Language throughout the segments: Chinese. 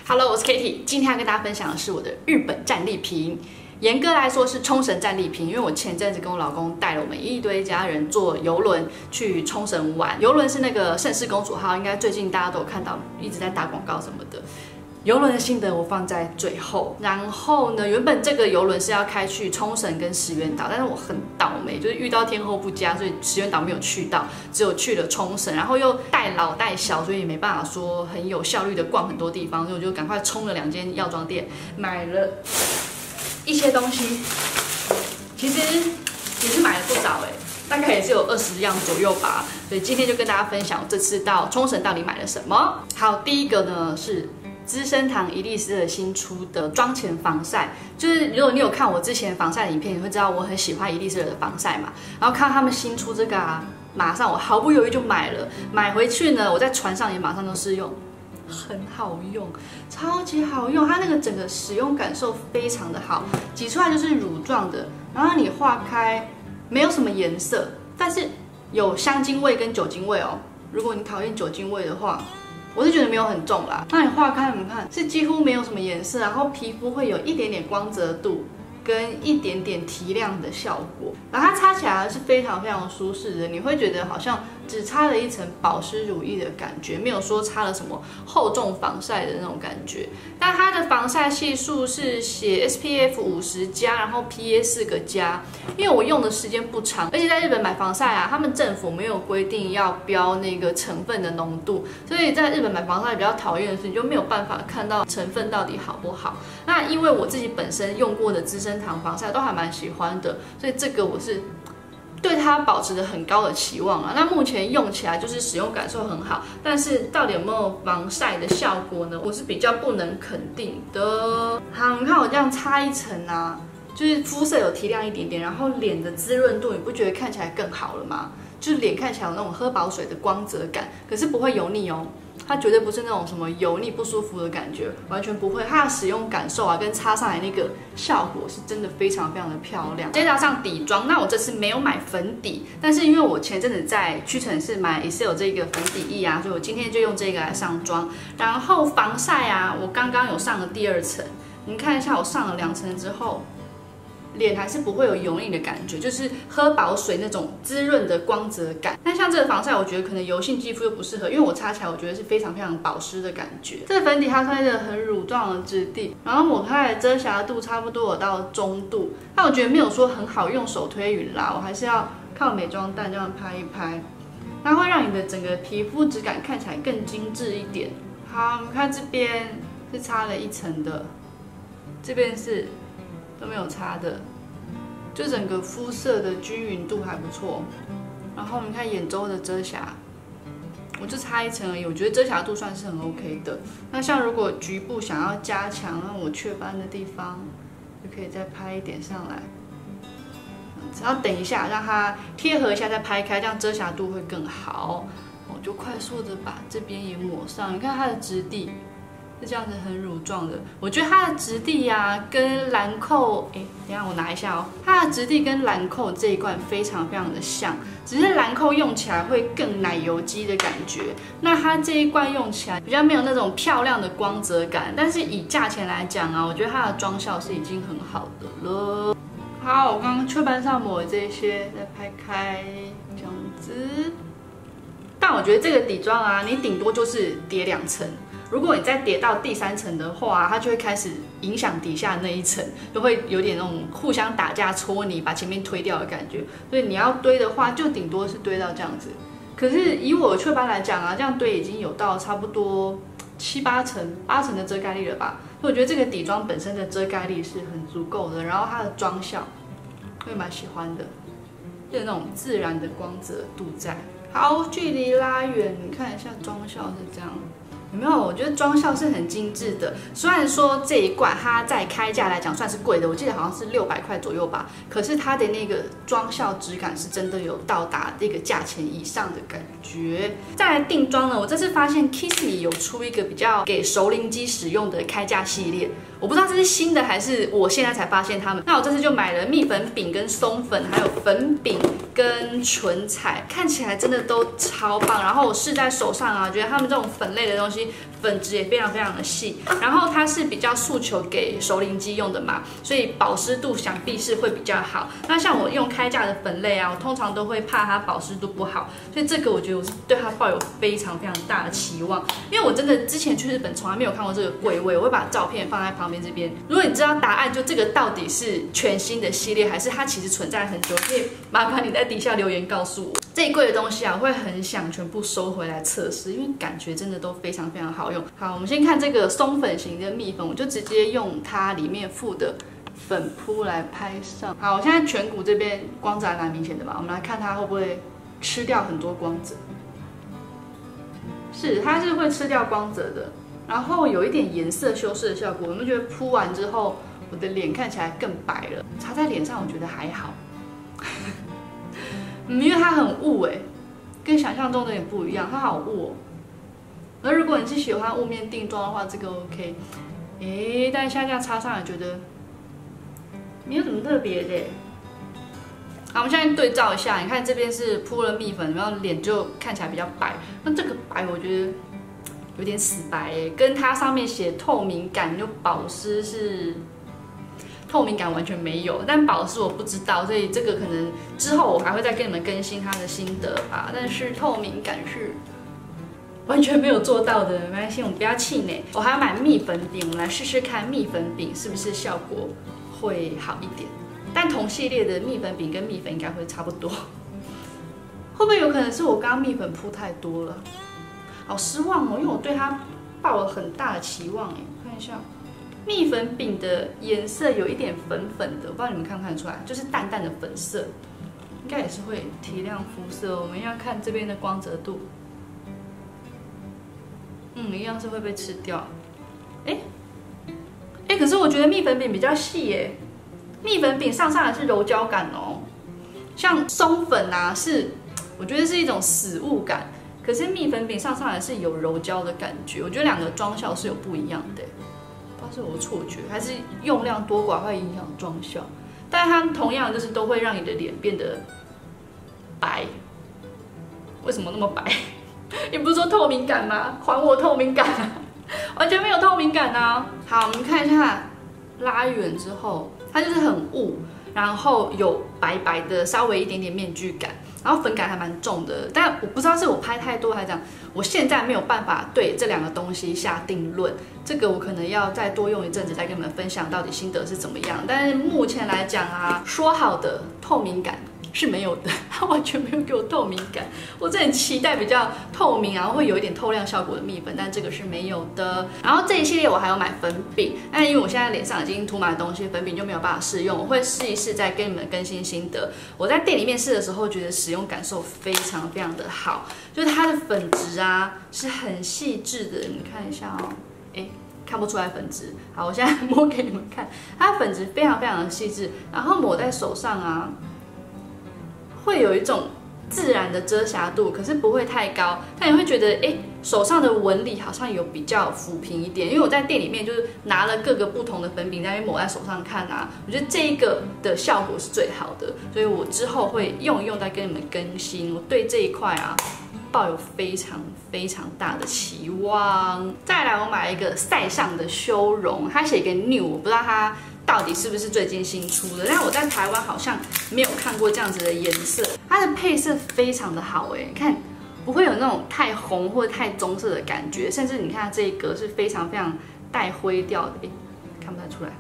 Hello， 我是 Kitty， 今天要跟大家分享的是我的日本战利品。严格来说是冲绳战利品，因为我前阵子跟我老公带了我们一堆家人坐游轮去冲绳玩。游轮是那个盛世公主号，应该最近大家都有看到，一直在打广告什么的。游轮的心得我放在最后。然后呢，原本这个游轮是要开去冲绳跟石垣岛，但是我很倒霉，就是遇到天候不佳，所以石垣岛没有去到，只有去了冲绳。然后又带老带小，所以也没办法说很有效率的逛很多地方，所以我就赶快冲了2间药妆店，买了一些东西。其实也是买了不少大概也是有20样左右吧。所以今天就跟大家分享我这次到冲绳到底买了什么。好，第一个呢是资生堂伊丽丝的新出的妆前防晒，就是如果你有看我之前防晒的影片，你会知道我很喜欢伊丽丝的防晒嘛。然后看到他们新出这个马上我毫不犹豫就买了。买回去呢，我在船上也马上都试用，很好用，超级好用。它那个整个使用感受非常的好，挤出来就是乳状的，然后你化开没有什么颜色，但是有香精味跟酒精味哦。如果你讨厌酒精味的话，我是觉得没有很重啦。那你化开，你看是几乎没有什么颜色，然后皮肤会有一点点光泽度跟一点点提亮的效果，然后它擦起来是非常非常舒适的，你会觉得好像只擦了一层保湿乳液的感觉，没有说擦了什么厚重防晒的那种感觉。但它的防晒系数是写 SPF 50+，然后 PA 4个+，因为我用的时间不长，而且在日本买防晒他们政府没有规定要标那个成分的浓度，所以在日本买防晒比较讨厌的是，你就没有办法看到成分到底好不好。那因为我自己本身用过的资生堂防晒都还蛮喜欢的，所以这个我是对它保持着很高的期望啊。那目前用起来就是使用感受很好，但是到底有没有防晒的效果呢？我是比较不能肯定的。好，你看我这样擦一层就是肤色有提亮一点点，然后脸的滋润度，你不觉得看起来更好了吗？就是脸看起来有那种喝饱水的光泽感，可是不会油腻哦。它绝对不是那种什么油腻不舒服的感觉，完全不会。它的使用感受跟擦上来那个效果是真的非常非常的漂亮。接着上底妆，那我这次没有买粉底，但是因为我前阵子在屈臣氏买也是有这个粉底液所以我今天就用这个来上妆。然后防晒我刚刚有上了第2层，你看一下我上了2层之后，脸还是不会有油腻的感觉，就是喝饱水那种滋润的光泽感。但像这个防晒，我觉得可能油性肌肤又不适合，因为我擦起来我觉得是非常非常保湿的感觉。这个粉底它是一个很乳状的质地，然后抹开来遮瑕度差不多有到中度，但我觉得没有说很好用手推匀啦，我还是要靠美妆蛋这样拍一拍，它会让你的整个皮肤质感看起来更精致一点。好，我们看这边是擦了1层的，这边是都没有擦的，就整个肤色的均匀度还不错。然后你看眼周的遮瑕，我就擦1层而已，我觉得遮瑕度算是很 OK 的。那像如果局部想要加强让我雀斑的地方，就可以再拍一点上来，只要等一下让它贴合一下再拍开，这样遮瑕度会更好。我就快速的把这边也抹上，你看它的质地是这样子很乳状的，我觉得它的质地跟兰蔻，等一下我拿一下哦，它的质地跟兰蔻这一罐非常非常的像，只是兰蔻用起来会更奶油肌的感觉，那它这一罐用起来比较没有那种漂亮的光泽感，但是以价钱来讲我觉得它的妆效是已经很好的了。好，我刚刚雀斑上抹的这些再拍开，这样子。但我觉得这个底妆你顶多就是叠2层。如果你再叠到第3层的话，它就会开始影响底下那1层，就会有点那种互相打架搓泥，把前面推掉的感觉。所以你要堆的话，就顶多是堆到这样子。可是以我的雀斑来讲这样堆已经有到差不多7、8层的遮盖力了吧。所以我觉得这个底妆本身的遮盖力是很足够的，然后它的妆效我也蛮喜欢的，就是那种自然的光泽度在。好，距离拉远，你看一下妆效是这样。有没有？我觉得妆效是很精致的。虽然说这一罐它在开价来讲算是贵的，我记得好像是600块左右吧。可是它的那个妆效质感是真的有到达这个价钱以上的感觉。再来定妆呢，我这次发现 Kissme 有出一个比较给熟龄肌使用的开架系列，我不知道这是新的还是我现在才发现它们。那我这次就买了蜜粉饼跟松粉，还有粉饼跟唇彩，看起来真的都超棒。然后我试在手上觉得它们这种粉类的东西粉质也非常非常的细，然后它是比较诉求给熟龄肌用的嘛，所以保湿度想必是会比较好。那像我用开价的粉类啊，我通常都会怕它保湿度不好，所以这个我觉得我是对它抱有非常非常大的期望，因为我真的之前去日本从来没有看过这个柜位，我会把照片放在旁边这边。如果你知道答案，就这个到底是全新的系列，还是它其实存在很久，可以麻烦你在底下留言告诉我。这一柜的东西啊，我会很想全部收回来测试，因为感觉真的都非常非常好用。好，我们先看这个松粉型的蜜粉，我就直接用它里面附的粉扑来拍上。好，我现在颧骨这边光泽还蛮明显的吧，我们来看它会不会吃掉很多光泽。是，它是会吃掉光泽的，然后有一点颜色修饰的效果。有没有觉得铺完之后，我的脸看起来更白了？擦在脸上我觉得还好。因为它很雾哎，跟想象中的有点不一样，它好雾哦。而如果你是喜欢雾面定妆的话，这个 OK。但现在这样擦上来觉得没有什么特别的。好，我们现在对照一下，你看这边是铺了蜜粉，然后脸就看起来比较白。那这个白我觉得有点死白哎，跟它上面写透明感就保湿是。透明感完全没有，但保湿我不知道，所以这个可能之后我还会再跟你们更新它的心得吧。但是透明感是完全没有做到的，没关系，我们不要气馁。我还要买蜜粉饼，我们来试试看蜜粉饼是不是效果会好一点。但同系列的蜜粉饼跟蜜粉应该会差不多，会不会有可能是我刚刚蜜粉铺太多了？好失望哦，因为我对它抱了很大的期望哎，看一下。蜜粉饼的颜色有一点粉粉的，我不知道你们看不看得出来，就是淡淡的粉色，应该也是会提亮肤色。我们要看这边的光泽度，一样是会被吃掉。可是我觉得蜜粉饼比较细耶，蜜粉饼上来是柔焦感哦，像松粉啊我觉得是一种死物感，可是蜜粉饼上来是有柔焦的感觉，我觉得两个妆效是有不一样的。不知道是我的错觉，还是用量多寡会影响妆效，但是它同样就是都会让你的脸变得白。为什么那么白？你不是说透明感吗？还我透明感啊！完全没有透明感啊！好，我们看一下拉远之后，它就是很雾，然后有白白的，稍微一点点面具感。然后粉感还蛮重的，但我不知道是我拍太多还是怎样，我现在没有办法对这两个东西下定论，这个我可能要再多用一阵子再跟你们分享到底心得是怎么样。但是目前来讲啊，说好的透明感是没有的，它完全没有给我透明感。我真的很期待比较透明，然后会有一点透亮效果的蜜粉，但这个是没有的。然后这一系列我还有买粉饼，但因为我现在脸上已经涂满了东西，粉饼就没有办法试用，我会试一试再跟你们更新心得。我在店里面试的时候，觉得使用感受非常非常的好，就是它的粉质啊是很细致的，你们看一下哦，看不出来粉质。好，我现在摸给你们看，它的粉质非常非常的细致，然后抹在手上啊，会有一种自然的遮瑕度，可是不会太高，但你会觉得手上的纹理好像有比较抚平一点。因为我在店里面就是拿了各个不同的粉饼在那边抹在手上看啊，我觉得这一个的效果是最好的，所以我之后会用一用再跟你们更新。我对这一块啊抱有非常非常大的期望。再来，我买了一个赛上的修容，它写一个 new， 我不知道它到底是不是最近新出的，但我在台湾好像没有看过这样子的颜色。它的配色非常的好看不会有那种太红或者太棕色的感觉，甚至你看这一格是非常非常带灰调的，看不太出来。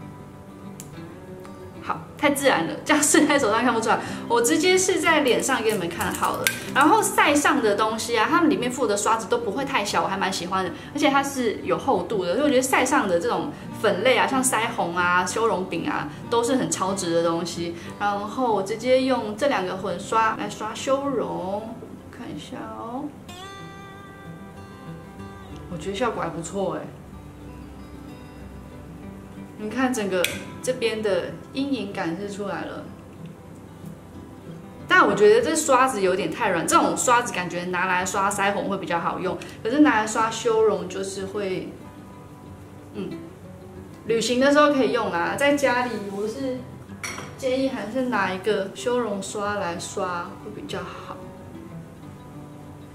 好，太自然了，这样试在手上看不出来。我直接试在脸上给你们看好了。然后晒上的东西啊，它们里面附的刷子都不会太小，我还蛮喜欢的，而且它是有厚度的，所以我觉得晒上的这种粉类啊，像腮红啊、修容饼啊，都是很超值的东西。然后我直接用这两个混刷来刷修容，看一下哦，我觉得效果还不错你看整个这边的阴影感是出来了，但我觉得这刷子有点太软，这种刷子感觉拿来刷腮红会比较好用，可是拿来刷修容就是会，旅行的时候可以用啦，在家里我是建议还是拿一个修容刷来刷会比较好。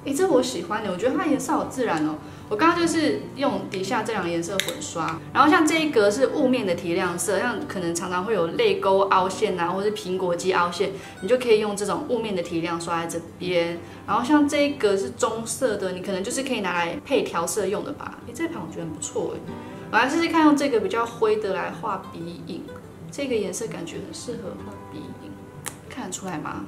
哎，这我喜欢的，我觉得它颜色好自然哦。我刚刚就是用底下这两个颜色混刷，然后像这一格是雾面的提亮色，像可能常常会有泪沟凹陷啊，或是苹果肌凹陷，你就可以用这种雾面的提亮刷在这边。然后像这一格是棕色的，你可能就是可以拿来配调色用的吧。哎，这盘我觉得很不错哎，我来试试看用这个比较灰的来画鼻影，这个颜色感觉很适合画鼻影，看得出来吗？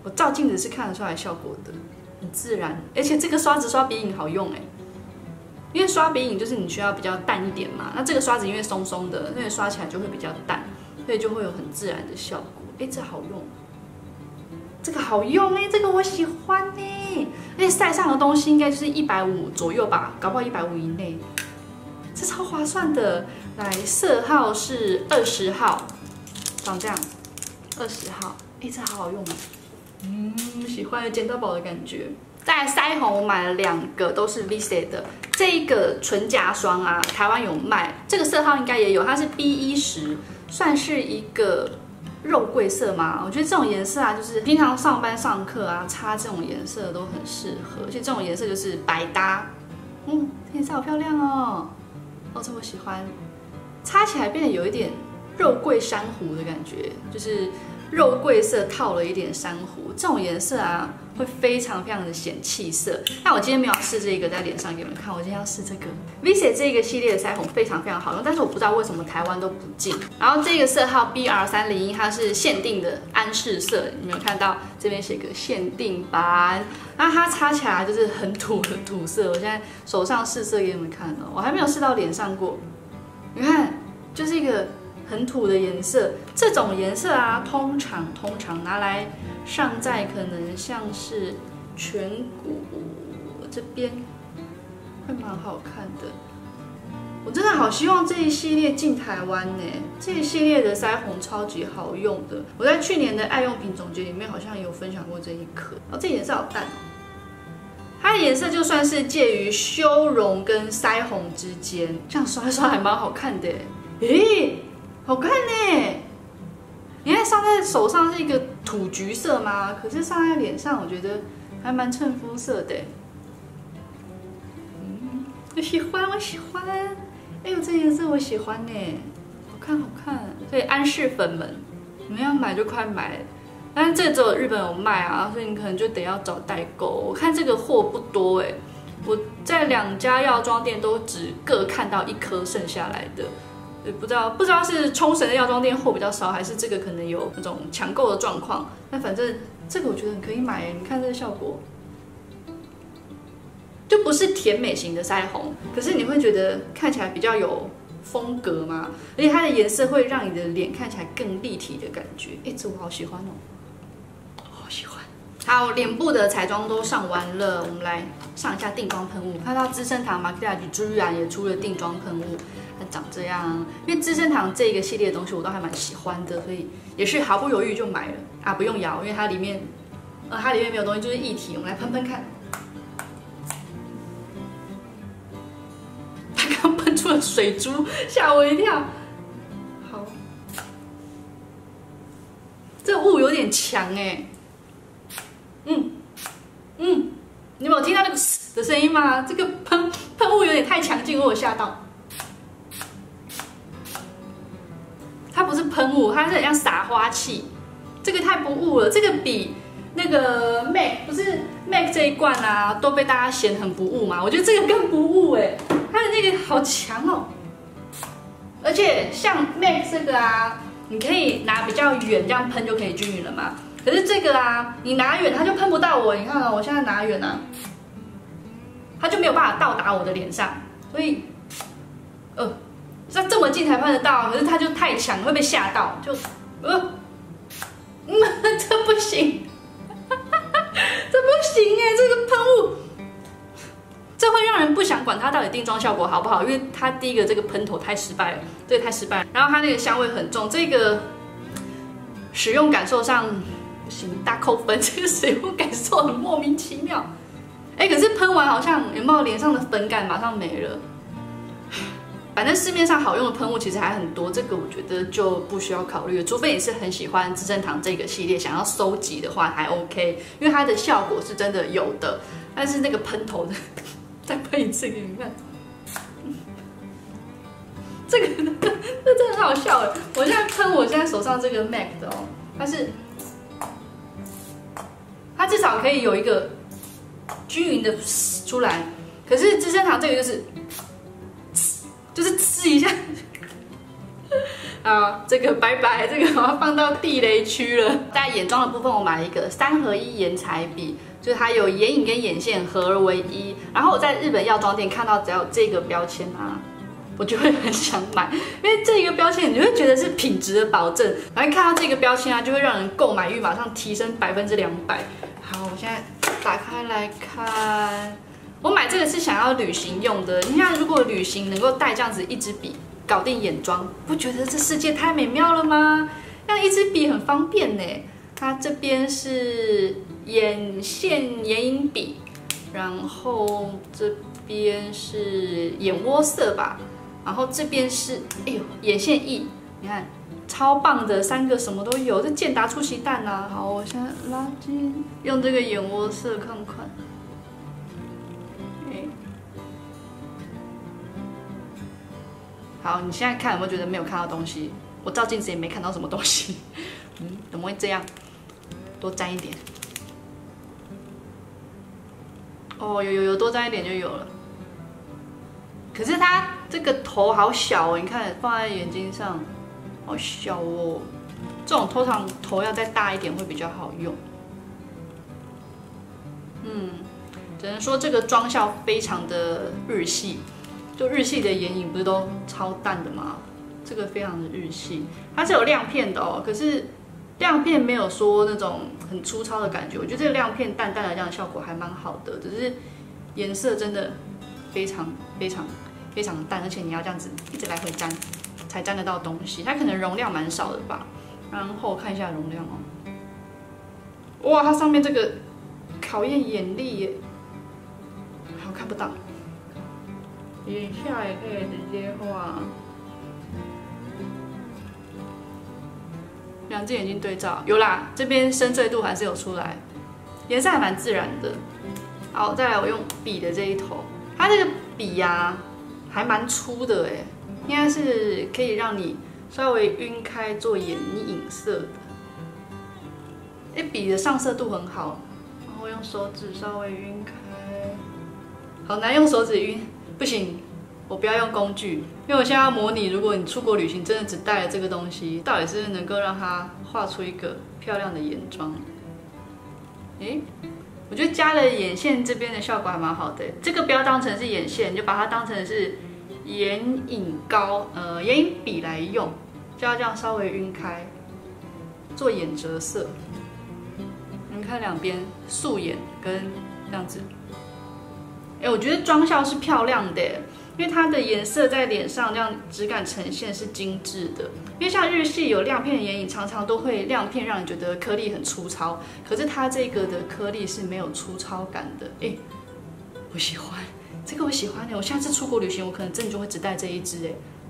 我照镜子是看得出来效果的。很自然，而且这个刷子刷鼻影好用哎，因为刷鼻影就是你需要比较淡一点嘛，那这个刷子因为松松的，所以刷起来就会比较淡，所以就会有很自然的效果。哎，这好用，这个好用哎，这个我喜欢哎，而且晒上的东西应该就是150左右吧，搞不好150以内，这超划算的。来，色号是20号，长这样，20号，哎，这好好用啊。喜欢有捡到宝的感觉。再来腮红，我买了2个，都是 Vise 的。这一个唇颊霜啊，台湾有卖，这个色号应该也有，它是 B10，算是一个肉桂色嘛。我觉得这种颜色啊，就是平常上班上课啊，擦这种颜色都很适合，而且这种颜色就是百搭。这颜色好漂亮哦，这我喜欢。擦起来变得有一点肉桂珊瑚的感觉，就是。肉桂色套了一点珊瑚，这种颜色啊会非常的显气色。那我今天没有试这个在脸上给你们看，我今天要试这个 Vise 这个系列的腮红非常好用，但是我不知道为什么台湾都不进。然后这个色号 BR301，它是限定的安室色，你们有看到这边写个限定版，那它擦起来就是很土的土色。我现在手上试色给你们看哦，我还没有试到脸上过。你看，就是一个。很土的颜色，这种颜色啊，通常拿来上在可能像是颧骨这边，会蛮好看的。我真的好希望这一系列进台湾呢，这一系列的腮红超级好用的。我在去年的爱用品总结里面好像有分享过这一颗，这颜色好淡哦。它的颜色就算是介于修容跟腮红之间，这样刷一刷还蛮好看的。诶。好看呢！你看上在手上是一个土橘色吗？可是上在脸上，我觉得还蛮衬肤色的。我喜欢，我喜欢。哎呦，这颜色我喜欢呢，好看好看。所以安室粉们，你们要买就快买。但是这只有日本有卖啊，所以你可能就得要找代购。我看这个货不多哎，我在2家药妆店都只各看到1颗剩下来的。不知道是冲绳的药妆店货比较少，还是这个可能有那种抢购的状况。但反正这个我觉得很可以买，你看这个效果，就不是甜美型的腮红，可是你会觉得看起来比较有风格嘛，而且它的颜色会让你的脸看起来更立体的感觉。这我好喜欢哦，好喜欢。好，脸部的彩妆都上完了，我们来上一下定妆喷雾。看到资生堂 Maquillage 居然也出了定妆喷雾。它长这样，因为资生堂这个系列的东西我都还蛮喜欢的，所以也是毫不犹豫就买了啊！不用摇，因为它里面没有东西，就是液体。我们来喷喷看，它刚喷出了水珠，吓我一跳。好，这雾有点强哎。你有听到那个嘶的声音吗？这个喷雾有点太强劲，我有吓到。它不是喷雾，它是很像撒花器。这个太不雾了，这个比那个 MAC 不是 MAC 这一罐啊，都被大家嫌很不雾嘛。我觉得这个更不雾哎，它的那个好强哦。而且像 MAC 这个啊，你可以拿比较远这样喷就可以均匀了嘛。可是这个啊，你拿远它就喷不到我。你看啊，我现在拿远啊，它就没有办法到达我的脸上，所以这么近才喷得到，可是它就太强，会被吓到，就这不行，这不行哎，这个喷雾，这会让人不想管它到底定妆效果好不好，因为它第一个这个喷头太失败了，这个太失败了，然后它那个香味很重，这个使用感受上不行，大扣分，这个使用感受很莫名其妙。可是喷完好像有没有脸上的粉感马上没了？反正市面上好用的喷雾其实还很多，这个我觉得就不需要考虑了，除非你是很喜欢资生堂这个系列，想要收集的话还 OK， 因为它的效果是真的有的。但是那个喷头的，再喷一次给你们看，这个真的很好笑哎！我现在喷我现在手上这个 MAC 的哦，它至少可以有一个均匀的出来，可是资生堂这个就是呲一下。啊，这个拜拜，这个我要放到地雷区了。在眼妆的部分，我买了一个3合1眼彩笔，就是它有眼影跟眼线合而为一。然后我在日本药妆店看到只要有这个标签啊，我就会很想买，因为这个标签你会觉得是品质的保证。然后看到这个标签啊，就会让人购买欲马上提升200%。好，我现在打开来看，我买这个是想要旅行用的。你看，如果旅行能够带这样子一支笔，搞定眼妆，不觉得这世界太美妙了吗？那一支笔很方便呢。它这边是眼线眼影笔，然后这边是眼窝色吧，然后这边是眼线液，你看超棒的，3个什么都有，这健达出奇蛋啊！好，我现在拉近，用这个眼窝色看不看？好，你现在看有没有觉得没有看到东西？我照镜子也没看到什么东西。怎么会这样？多沾一点。哦，有，多沾一点就有了。可是它这个头好小哦，你看放在眼睛上，好小哦。这种通常头要再大一点会比较好用。只能说这个妆效非常的日系。就日系的眼影不是都超淡的吗？这个非常的日系，它是有亮片的哦，可是亮片没有说那种很粗糙的感觉，我觉得这个亮片淡淡的这样的效果还蛮好的，只是颜色真的非常淡，而且你要这样子一直来回沾，才沾得到东西。它可能容量蛮少的吧，然后看一下容量哦。哇，它上面这个考验眼力耶，好看不到。眼下也可以直接画，2只眼睛对照，有啦，这边深邃度还是有出来，颜色还蛮自然的。好，再来我用笔的这一头，它这个笔呀还蛮粗的哎，应该是可以让你稍微晕开做眼影色的。笔的上色度很好，然后用手指稍微晕开，好难用手指晕。不行，我不要用工具，因为我现在要模拟，如果你出国旅行真的只带了这个东西，到底是不是能够让它画出一个漂亮的眼妆？我觉得加了眼线这边的效果还蛮好的。这个不要当成是眼线，你就把它当成是眼影膏、眼影笔来用，就要这样稍微晕开，做眼折色。你看两边素眼跟这样子。我觉得妆效是漂亮的，因为它的颜色在脸上这样质感呈现是精致的。因为像日系有亮片的眼影，常常都会亮片让你觉得颗粒很粗糙，可是它这个的颗粒是没有粗糙感的。我喜欢这个，我喜欢我下次出国旅行，我可能真的就会只带这一支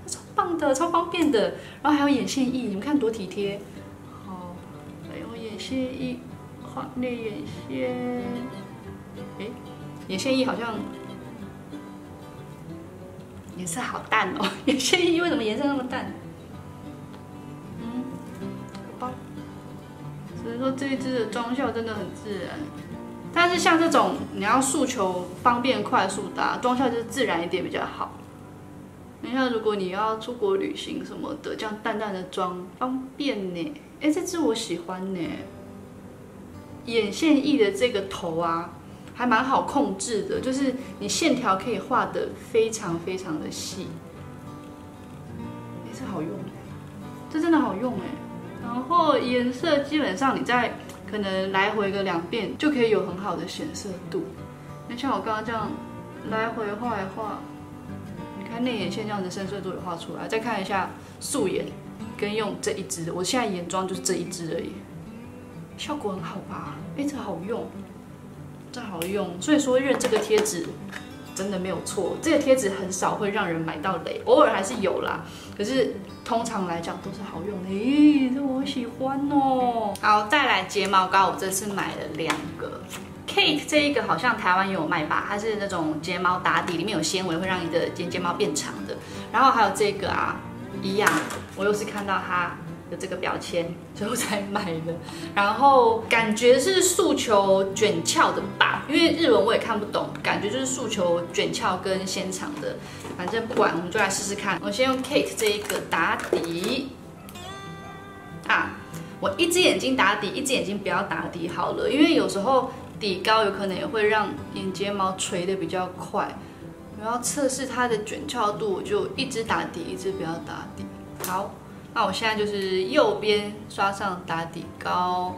它超棒的，超方便的。然后还有眼线液，你们看多体贴。好，来用眼线液画内眼线。眼线液好像颜色好淡哦，眼线液为什么颜色那么淡？好吧，所以说这一支的妆效真的很自然。但是像这种你要诉求方便快速的妆效，就是自然一点比较好。你看，如果你要出国旅行什么的，这样淡淡的妆方便呢。这支我喜欢呢。眼线液的这个头啊，还蛮好控制的，就是你线条可以画得非常非常的细。这好用，这真的好用然后颜色基本上你在可能来回个2遍就可以有很好的显色度。那像我刚刚这样来回画一画，你看内眼线这样子深邃度也画出来。再看一下素颜跟用这一支，我现在眼妆就是这一支而已，效果很好吧？这好用。真好用，所以说认这个贴纸真的没有错，这个贴纸很少会让人买到雷，偶尔还是有啦。可是通常来讲都是好用的，咦，这我喜欢哦。好，再来睫毛膏，我这次买了2个。Cake 这一个好像台湾也有卖吧，它是那种睫毛打底，里面有纤维，会让你的睫毛变长的。然后还有这个啊，一样，我又是看到它有这个标签，所以我才买的。然后感觉是诉求卷翘的吧，因为日文我也看不懂，感觉就是诉求卷翘跟纤长的。反正不管，我们就来试试看。我先用 Cake 这一个打底啊，我一只眼睛打底，一只眼睛不要打底好了，因为有时候底膏有可能也会让眼睫毛垂的比较快。我要测试它的卷翘度，我就一只打底，一只不要打底。好。那我现在就是右边刷上打底膏，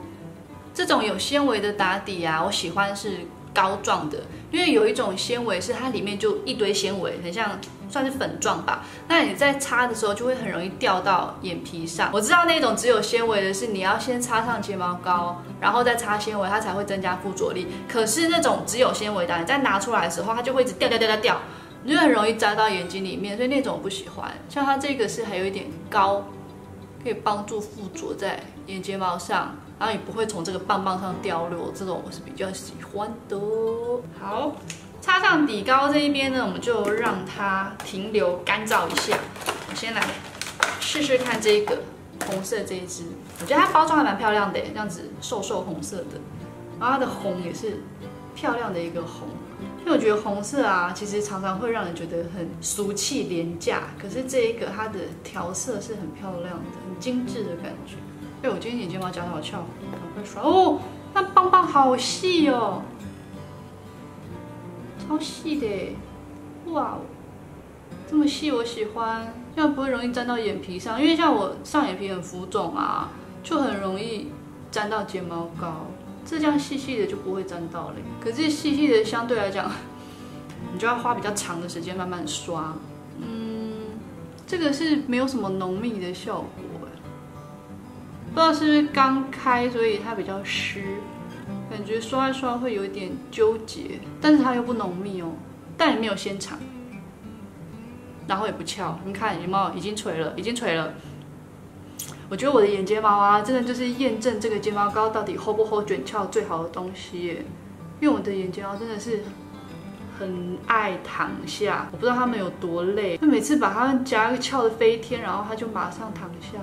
这种有纤维的打底啊，我喜欢是膏状的，因为有一种纤维是它里面就一堆纤维，很像算是粉状吧。那你在擦的时候就会很容易掉到眼皮上。我知道那种只有纤维的是你要先擦上睫毛膏，然后再擦纤维，它才会增加附着力。可是那种只有纤维的，你再拿出来的时候，它就会一直掉，你就很容易扎到眼睛里面，所以那种我不喜欢。像它这个是还有一点膏。可以帮助附着在眼睫毛上，然后也不会从这个棒棒上掉落，这种我是比较喜欢的。好，擦上底膏这一边呢，我们就让它停留干燥一下。我先来试试看这个红色这一支，我觉得它包装还蛮漂亮的，这样子瘦瘦红色的，然后它的红也是漂亮的一个红。因为我觉得红色啊，其实常常会让人觉得很俗气廉价，可是这一个它的调色是很漂亮的，很精致的感觉。哎，我今天眼睫毛夹得好翘，赶快刷哦！那棒棒好细哦，超细的，哇，这么细我喜欢，这样不会容易沾到眼皮上，因为像我上眼皮很浮肿啊，就很容易沾到睫毛膏。这样细细的就不会沾到嘞，可是细细的相对来讲，你就要花比较长的时间慢慢刷。这个是没有什么浓密的效果哎，不知道是不是刚开，所以它比较湿，感觉刷一刷会有一点纠结，但是它又不浓密哦，但也没有纤长，然后也不翘，你看有没有？已经垂了，已经垂了。我觉得我的眼睫毛啊，真的就是验证这个睫毛膏到底 hold 不 hold 卷翘最好的东西耶。因为我的眼睫毛真的是很爱躺下，我不知道他们有多累，就每次把它们夹个翘的飞天，然后它就马上躺下。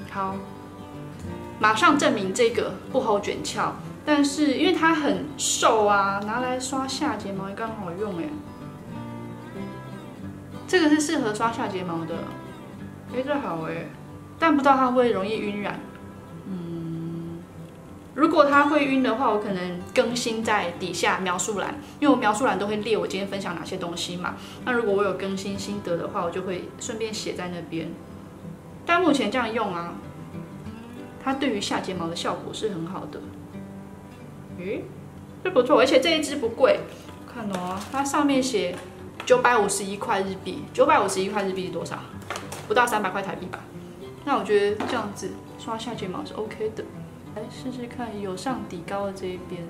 好，马上证明这个不 hold 卷翘，但是因为它很瘦啊，拿来刷下睫毛也刚好用哎。这个是适合刷下睫毛的，这好哎，但不知道它会不会容易晕染。如果它会晕的话，我可能更新在底下描述栏，因为我描述栏都会列我今天分享哪些东西嘛。那如果我有更新心得的话，我就会顺便写在那边。但目前这样用啊，它对于下睫毛的效果是很好的。这不错，而且这一支不贵，看哦，它上面写951块日币，951块日币是多少？不到300块台币吧。那我觉得这样子刷下睫毛是 OK 的。来试试看有上底膏的这一边，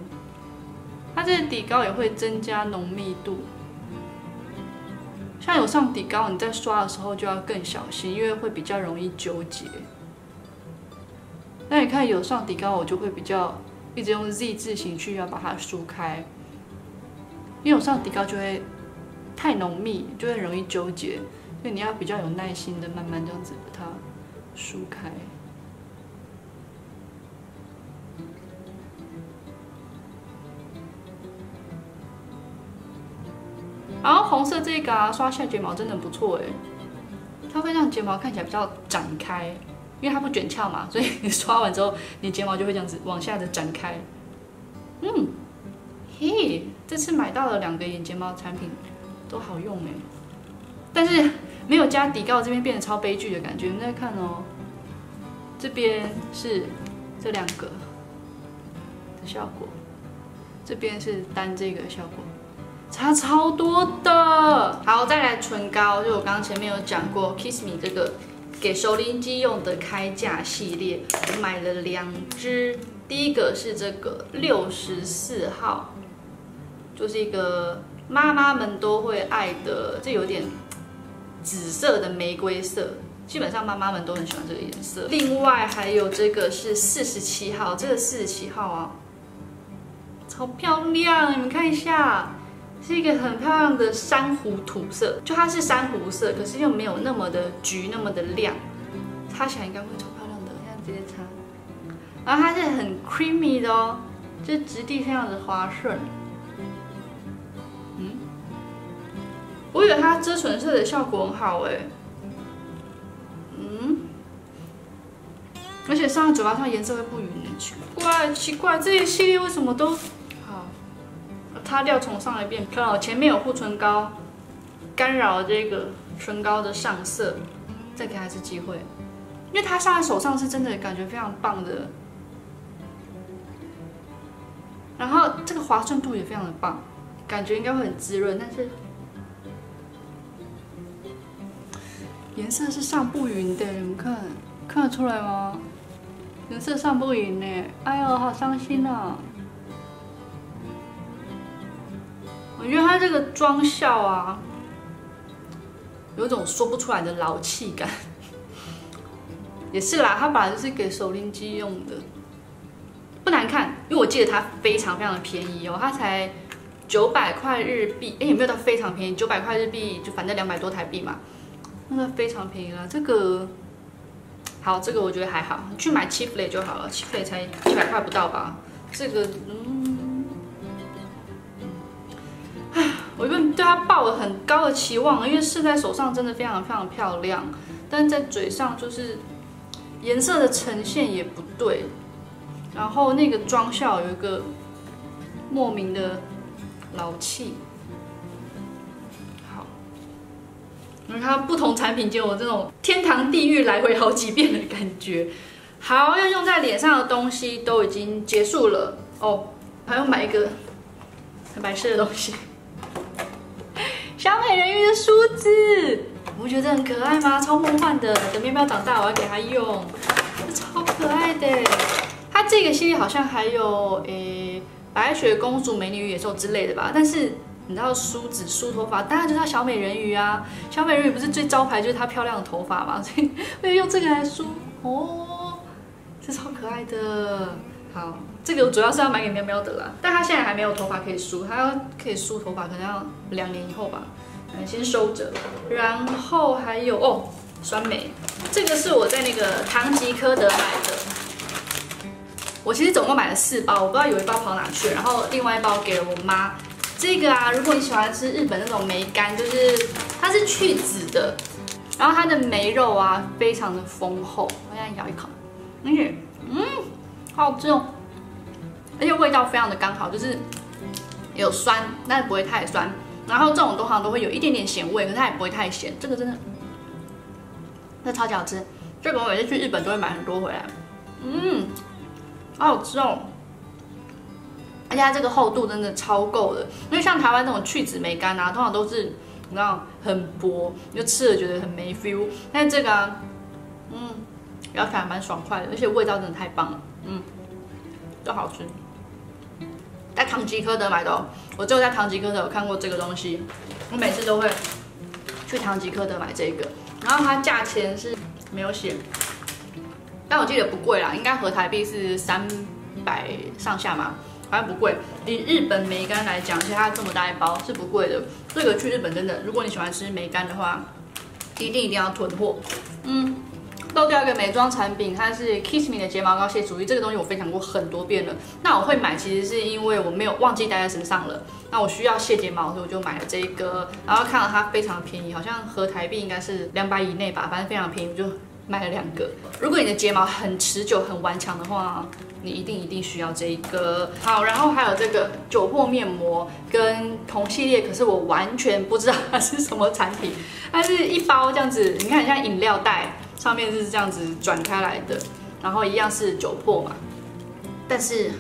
它这个底膏也会增加浓密度。像有上底膏，你在刷的时候就要更小心，因为会比较容易纠结。那你看有上底膏，我就会比较一直用 Z 字形去要把它梳开，因为有上底膏就会太浓密，就会容易纠结，所以你要比较有耐心的慢慢这样子把它梳开。然后红色这个啊，刷下睫毛真的不错哎，它会让睫毛看起来比较展开，因为它不卷翘嘛，所以你刷完之后，你睫毛就会这样子往下的展开。嘿，这次买到了2个眼睫毛产品，都好用哎，但是没有加底膏，这边变得超悲剧的感觉。你们再看哦，这边是这2个的效果，这边是单这个效果。差超多的。好，再来唇膏，就我刚刚前面有讲过 ，Kiss Me 这个给熟龄肌用的开架系列，我买了2支，第一个是这个64号，就是一个妈妈们都会爱的，这有点紫色的玫瑰色，基本上妈妈们都很喜欢这个颜色。另外还有这个是47号，这个47号啊，超漂亮，你们看一下。是一个很漂亮的珊瑚土色，就它是珊瑚色，可是又没有那么的橘，那么的亮，擦起来应该会超漂亮的。现在直接擦，然后它是很 creamy 的哦，就是质地非常的滑顺。我以为它遮唇色的效果很好哎，而且上嘴巴上颜色会不匀，奇怪，这些系列为什么都？擦掉重上一遍，看到前面有护唇膏，干扰这个唇膏的上色，再给它一次机会，因为它上在手上是真的感觉非常棒的，然后这个滑顺度也非常的棒，感觉应该会很滋润，但是颜色是上不匀的，你们看得出来吗？颜色上不匀呢，哎呦，好伤心啊！我觉得它这个妆效啊，有一种说不出来的老气感。也是啦，它本来就是给手拎机用的，不难看。因为我记得它非常的便宜哦，它才900块日币，也没有到非常便宜，900块日币就反正200多台币嘛，那非常便宜啦。这个好，这个我觉得还好，去买Chifley就好了，Chifley才700块不到吧。这个我原本对它抱了很高的期望，因为试在手上真的非常漂亮，但在嘴上就是颜色的呈现也不对，然后那个妆效有一个莫名的老气。好，你看不同产品就有这种天堂地狱来回好几遍的感觉。好，要用在脸上的东西都已经结束了哦，还要买一个很白色的东西。小美人鱼的梳子，你不觉得很可爱吗？超梦幻的。等面包长大，我要给它用，这超可爱的。它这个系列好像还有白雪公主、美女与野兽之类的吧。但是你知道梳子梳头发，当然就是它小美人鱼啊。小美人鱼不是最招牌就是它漂亮的头发嘛，所以我就用这个来梳。哦，这超可爱的。好，这个主要是要买给喵喵的啦，但它现在还没有头发可以梳，它要可以梳头发可能要2年以后吧，先收着。然后还有酸梅，这个是我在那个唐吉诃德买的，我其实总共买了4包，我不知道有一包跑哪去了，然后另外一包给了我妈。这个啊，如果你喜欢吃日本那种梅干，就是它是去籽的，然后它的梅肉啊非常的丰厚，我现在咬一口，好好吃哦，而且味道非常的刚好，就是有酸，但不会太酸。然后这种通常都会有一点点咸味，可是它也不会太咸。这个真的超级好吃，这个我每次去日本都会买很多回来。好好吃哦！而且它这个厚度真的超够的，因为像台湾那种去籽梅干啊，通常都是你知道很薄，就吃了觉得很没 feel。但是这个啊，咬起来蛮爽快的，而且味道真的太棒了，都好吃。在唐吉诃德买的哦，我只有在唐吉诃德有看过这个东西，我每次都会去唐吉诃德买这个，然后它价钱是没有写，但我记得不贵啦，应该合台币是300上下嘛，反正不贵。以日本梅干来讲，其实它这么大一包是不贵的。这个去日本真的，如果你喜欢吃梅干的话，一定要囤货。漏掉一个美妆产品，它是 Kiss Me 的睫毛膏卸除液，这个东西我分享过很多遍了。那我会买，其实是因为我没有忘记带在身上了，那我需要卸睫毛，所以我就买了这个。然后看到它非常便宜，好像合台币应该是200以内吧，反正非常便宜，我就买了2个。如果你的睫毛很持久、很顽强的话，你一定需要这一个。好，然后还有这个酒粕面膜跟同系列，可是我完全不知道它是什么产品，它是一包这样子，你看像饮料袋。上面是这样子转开来的，然后一样是酒粕嘛，但是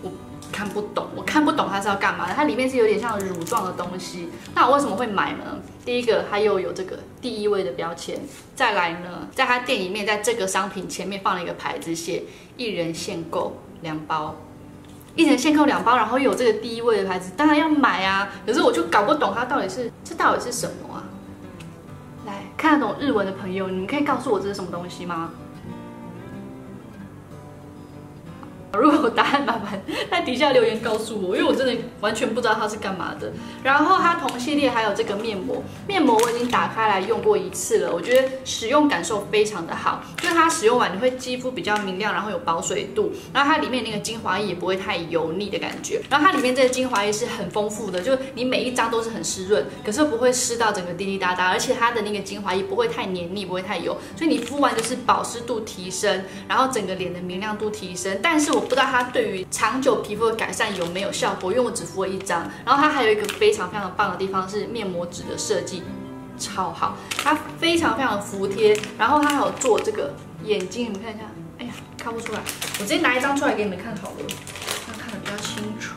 我看不懂，我看不懂它是要干嘛的。它里面是有点像乳状的东西。那我为什么会买呢？第一个，它又有这个第一位的标签。再来呢，在它店里面，在这个商品前面放了一个牌子，写1人限购2包。1人限购2包，然后有这个第一位的牌子，当然要买啊。可是我就搞不懂它到底是什么啊？来看得懂日文的朋友，你们可以告诉我这是什么东西吗？如果有答案，麻烦在底下留言告诉我，因为我真的完全不知道它是干嘛的。然后它同系列还有这个面膜，面膜我已经打开来用过1次了，我觉得使用感受非常的好，就是它使用完你会肌肤比较明亮，然后有保水度，然后它里面那个精华液也不会太油腻的感觉。然后它里面这个精华液是很丰富的，就你每一张都是很湿润，可是不会湿到整个滴滴答答，而且它的那个精华液不会太黏腻，不会太油，所以你敷完就是保湿度提升，然后整个脸的明亮度提升。但是我不知道它对于长久皮肤的改善有没有效果，因为我只敷了1张。然后它还有一个非常棒的地方是面膜纸的设计超好，它非常服帖。然后它还有做这个眼睛，你们看一下，哎呀看不出来，我直接拿1张出来给你们看好了，这样看得比较清楚。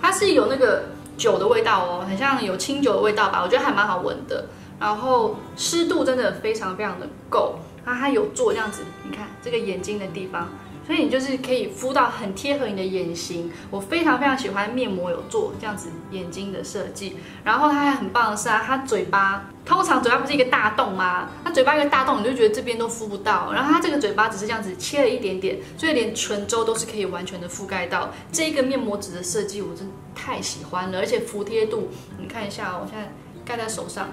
它是有那个酒的味道哦，很像有清酒的味道吧，我觉得还蛮好闻的。然后湿度真的非常的够，然后它有做这样子，你看这个眼睛的地方。所以你就是可以敷到很贴合你的眼型，我非常喜欢面膜有做这样子眼睛的设计。然后它还很棒的是啊，它嘴巴通常嘴巴不是一个大洞吗？它嘴巴一个大洞，你就觉得这边都敷不到。然后它这个嘴巴只是这样子切了一点点，所以连唇周都是可以完全的覆盖到。这个面膜纸的设计我真的太喜欢了，而且服帖度，你看一下哦，我现在盖在手上，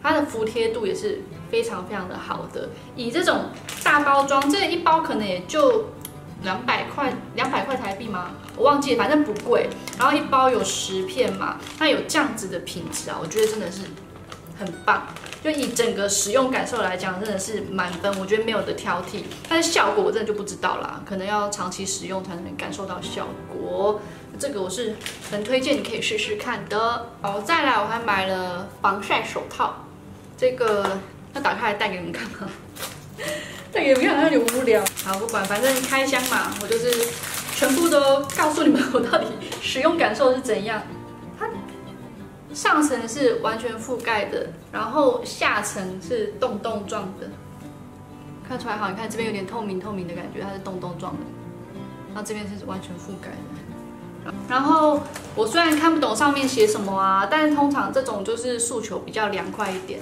它的服帖度也是非常的好的。以这种大包装，这1包可能也就200块台币吗？我忘记了，反正不贵。然后1包有10片嘛，那有这样子的品质啊，我觉得真的是很棒。就以整个使用感受来讲，真的是满分，我觉得没有的挑剔。但是效果我真的就不知道啦，可能要长期使用才能感受到效果。这个我是很推荐你可以试试看的。好，再来我还买了防晒手套，这个要打开来戴给你们看吗？戴给你们看有点无聊。好，不管，反正开箱嘛，我就是全部都告诉你们我到底使用感受是怎样。它上层是完全覆盖的，然后下层是洞洞状的，看出来好，你看这边有点透明的感觉，它是洞洞状的，然后这边是完全覆盖的。然后我虽然看不懂上面写什么啊，但是通常这种就是诉求比较凉快一点。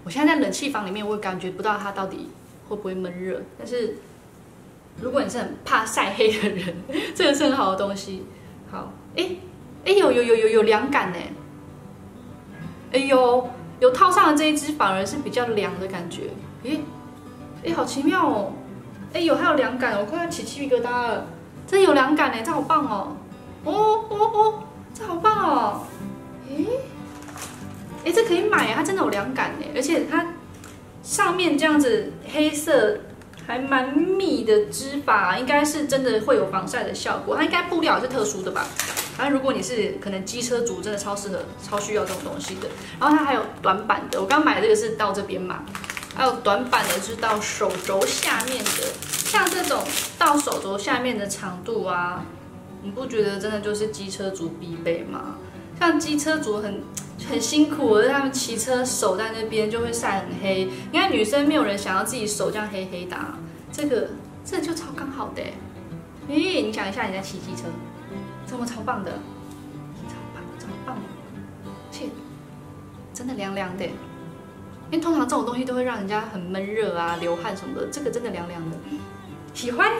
我现在在冷气房里面，我感觉不到它到底会不会闷热，但是如果你是很怕晒黑的人，这个是很好的东西。好，有凉感呢。有套上的这一支反而是比较凉的感觉。好奇妙哦。还有凉感，我快要起鸡皮疙瘩了。真的有凉感呢，这好棒哦。这好棒哦。这可以买，它真的有凉感呢，而且它上面这样子黑色还蛮密的织法，应该是真的会有防晒的效果。它应该布料也是特殊的吧？然后如果你是可能机车族，真的超适合、超需要这种东西的。然后它还有短版的，我刚买的这个是到这边嘛，还有短版的是到手肘下面的，像这种到手肘下面的长度啊，你不觉得真的就是机车族必备吗？像机车族很辛苦，而他们骑车手在那边就会晒很黑。你看女生没有人想要自己手这样黑黑的，这个就超刚好的。你想一下你在骑机车，这么超棒的，超棒，而且真的凉凉的。因为通常这种东西都会让人家很闷热啊、流汗什么的，这个真的凉凉的。喜欢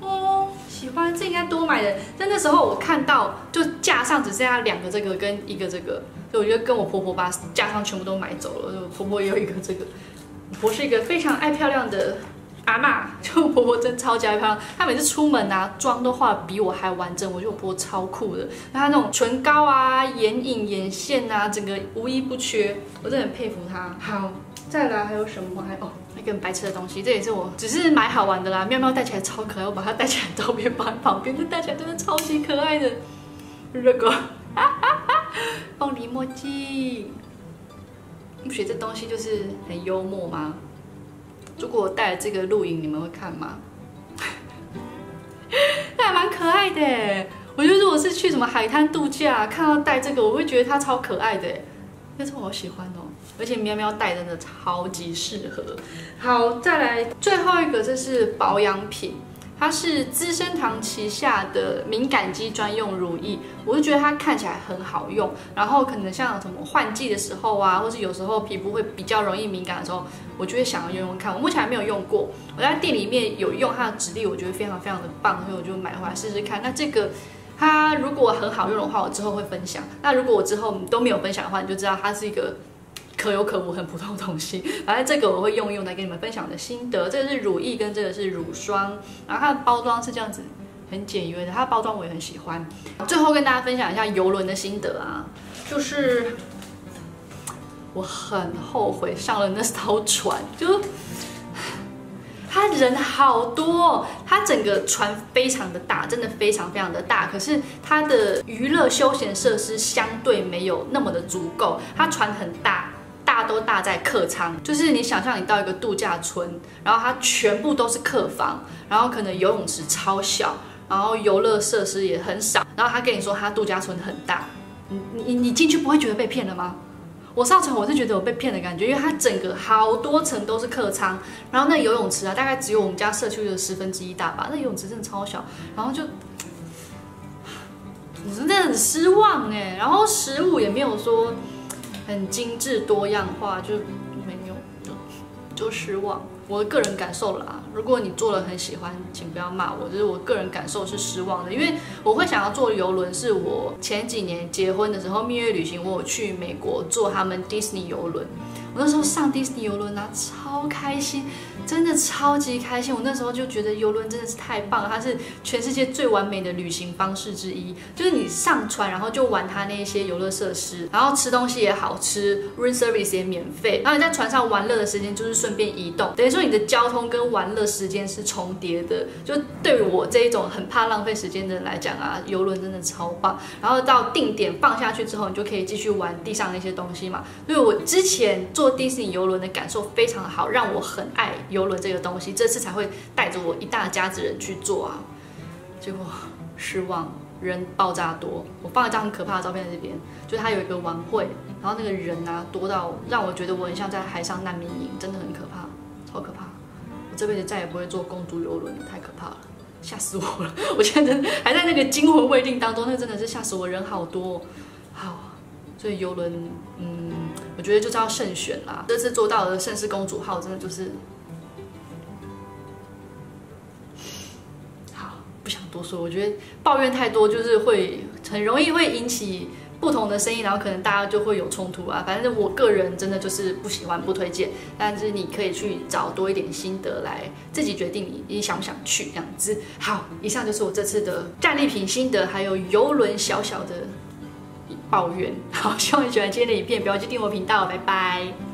哦，喜欢，这应该多买的。但那时候我看到，就架上只剩下2个这个跟1个这个，所以我就跟我婆婆把架上全部都买走了。我婆婆也有1个这个，我婆是一个非常爱漂亮的阿嬷，就我婆婆真超级爱漂亮。她每次出门啊，妆都化得比我还完整，我觉得我婆婆超酷的。她那种唇膏啊、眼影、眼线啊，整个无一不缺，我真的很佩服她。好，再来还有什么？那个很白痴的东西，这也是我只是买好玩的啦。妙妙戴起来超可爱，我把它戴起来照片放在旁边，这戴起来真的超级可爱的。这个，凤梨墨镜，你不觉得这东西就是很幽默吗？如果我戴了这个录影，你们会看吗？那还蛮可爱爱的。我觉得如果是去什么海滩度假，看到戴这个，我会觉得它超可爱的。这我好喜欢哦，而且喵喵戴真的超级适合。好，再来最后一个，这是保养品。它是资生堂旗下的敏感肌专用乳液，我就觉得它看起来很好用，然后可能像什么换季的时候啊，或是有时候皮肤会比较容易敏感的时候，我就会想要用用看。我目前还没有用过，我在店里面有用它的质地，我觉得非常非常的棒，所以我就买回来试试看。那这个它如果很好用的话，我之后会分享。那如果我之后都没有分享的话，你就知道它是一个可有可无、很普通的东西。反正这个我会用来跟你们分享我的心得。这个是乳液，跟这个是乳霜，然后它的包装是这样子，很简约的。它的包装我也很喜欢。最后跟大家分享一下邮轮的心得啊，就是我很后悔上了那艘船，就它人好多，它整个船非常的大，真的非常非常的大。可是它的娱乐休闲设施相对没有那么的足够。它船很大。都大在客舱，就是你想象你到一个度假村，然后它全部都是客房，然后可能游泳池超小，然后游乐设施也很少，然后他跟你说他度假村很大，你进去不会觉得被骗了吗？我上船我是觉得有被骗的感觉，因为它整个好多层都是客舱，然后那游泳池啊大概只有我们家社区的1/10大吧，那游泳池真的超小，然后就我真的很失望哎，然后食物也没有说很精致多样化，就没有，就失望。我的个人感受啦，如果你做了很喜欢，请不要骂我，就是我个人感受是失望的，因为我会想要坐邮轮，是我前几年结婚的时候蜜月旅行，我有去美国坐他们 Disney 邮轮，我那时候上 Disney 邮轮啊，超开心。真的超级开心，我那时候就觉得邮轮真的是太棒了，它是全世界最完美的旅行方式之一。就是你上船，然后就玩它那些游乐设施，然后吃东西也好吃 ，room service 也免费。然后你在船上玩乐的时间就是顺便移动，等于说你的交通跟玩乐时间是重叠的。就对于我这一种很怕浪费时间的人来讲啊，邮轮真的超棒。然后到定点放下去之后，你就可以继续玩地上那些东西嘛。所以我之前坐迪士尼邮轮的感受非常好，让我很爱邮轮这个东西，这次才会带着我一大家子人去做啊，结果失望，人爆炸多。我放了一张很可怕的照片在这边，就是它有一个晚会，然后那个人啊多到让我觉得我很像在海上难民营，真的很可怕，超可怕。我这辈子再也不会坐公主邮轮了，太可怕了，吓死我了！我现在真的还在那个惊魂未定当中，那真的是吓死我，人好多。好，所以邮轮，我觉得就是要慎选啦。这次做到的盛世公主号，真的就是。不想多说，我觉得抱怨太多就是会很容易会引起不同的声音，然后可能大家就会有冲突啊。反正我个人真的就是不喜欢，不推荐。但是你可以去找多一点心得来自己决定你想不想去这样子。好，以上就是我这次的战利品心得，还有邮轮小小的抱怨。好，希望你喜欢今天的影片，不要去订我频道，拜拜。